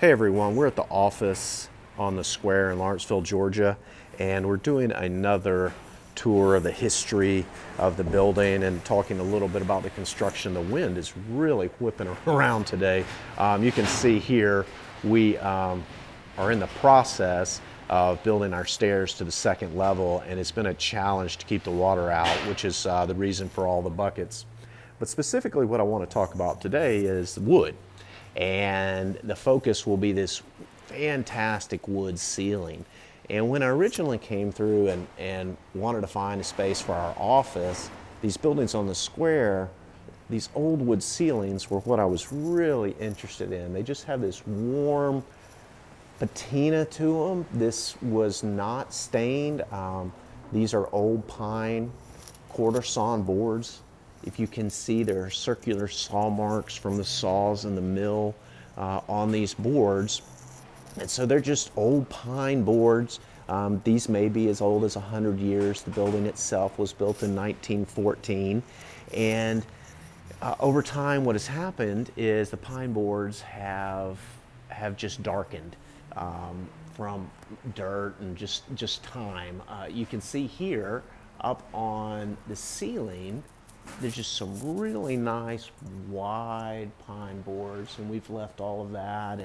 Hey everyone, we're at the office on the square in Lawrenceville, Georgia, and we're doing another tour of the history of the building and talking a little bit about the construction. The wind is really whipping around today. You can see here we are in the process of building our stairs to the second level, and it's been a challenge to keep the water out, which is the reason for all the buckets. But specifically what I want to talk about today is wood. And the focus will be this fantastic wood ceiling. And when I originally came through and wanted to find a space for our office, these buildings on the square, these old wood ceilings were what I was really interested in. They just have this warm patina to them. This was not stained. These are old pine quarter sawn boards. If you can see, there are circular saw marks from the saws in the mill on these boards. And so they're just old pine boards. These may be as old as 100 years. The building itself was built in 1914. And over time, what has happened is the pine boards have just darkened from dirt and just time. You can see here up on the ceiling, there's just some really nice wide pine boards, and we've left all of that,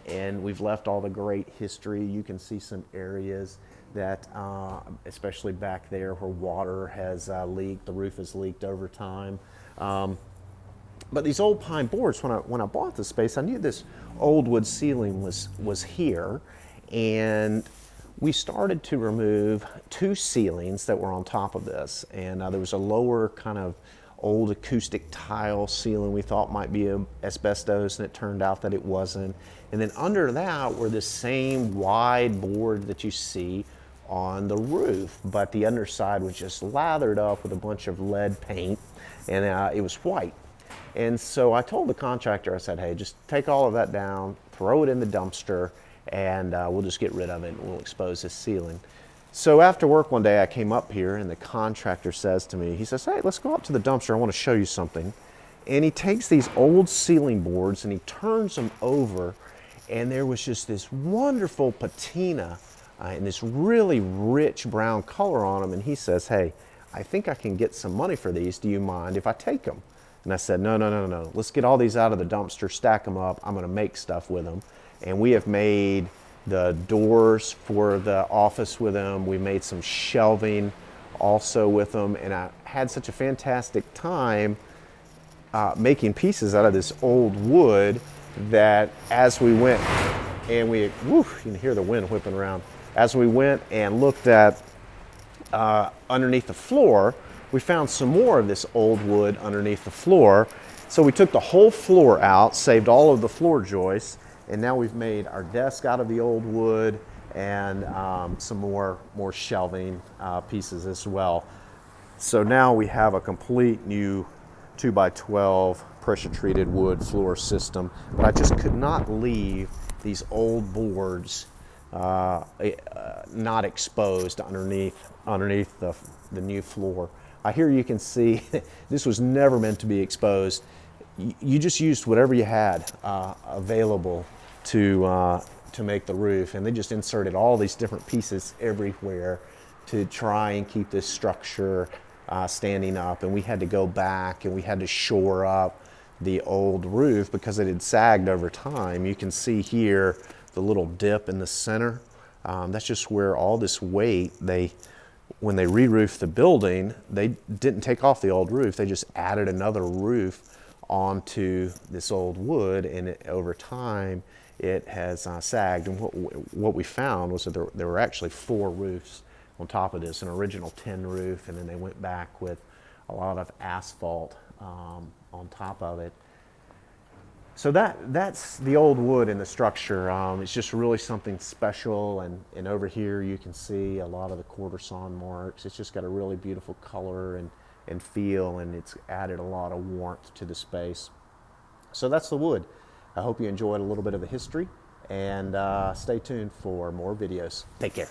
and we've left all the great history. You can see some areas that, especially back there where water has leaked, the roof has leaked over time. But these old pine boards, when I bought this space, I knew this old wood ceiling was here, and we started to remove two ceilings that were on top of this. And there was a lower kind of old acoustic tile ceiling we thought might be asbestos, and it turned out that it wasn't. And then under that were the same wide board that you see on the roof, but the underside was just lathered up with a bunch of lead paint, and it was white. And so I told the contractor, I said, hey, just take all of that down, throw it in the dumpster, and we'll just get rid of it and we'll expose this ceiling. So after work one day I came up here and the contractor says to me, he says, hey, let's go up to the dumpster, I want to show you something. And he takes these old ceiling boards and he turns them over, and there was just this wonderful patina and this really rich brown color on them. And he says, hey, I think I can get some money for these. Do you mind if I take them? And I said, no. Let's get all these out of the dumpster, stack them up. I'm going to make stuff with them. And we have made the doors for the office with them. We made some shelving also with them. And I had such a fantastic time making pieces out of this old wood that as we went and you can hear the wind whipping around. As we went and looked at underneath the floor, we found some more of this old wood underneath the floor. So we took the whole floor out, saved all of the floor joists, and now we've made our desk out of the old wood and some more shelving pieces as well. So now we have a complete new 2x12 pressure treated wood floor system, but I just could not leave these old boards not exposed underneath the new floor. Here you can see this was never meant to be exposed. You just used whatever you had available to make the roof, and they just inserted all these different pieces everywhere to try and keep this structure standing up. And we had to go back and we had to shore up the old roof because it had sagged over time. You can see here the little dip in the center. That's just where all this weight, when they re-roofed the building, they didn't take off the old roof. They just added another roof onto this old wood, and over time it has sagged. And what we found was that there were actually 4 roofs on top of this, an original tin roof, and then they went back with a lot of asphalt on top of it. So that's the old wood in the structure. It's just really something special, and over here you can see a lot of the quarter sawn marks. It's just got a really beautiful color and feel, and it's added a lot of warmth to the space. So that's the wood. I hope you enjoyed a little bit of the history, and stay tuned for more videos. Take care.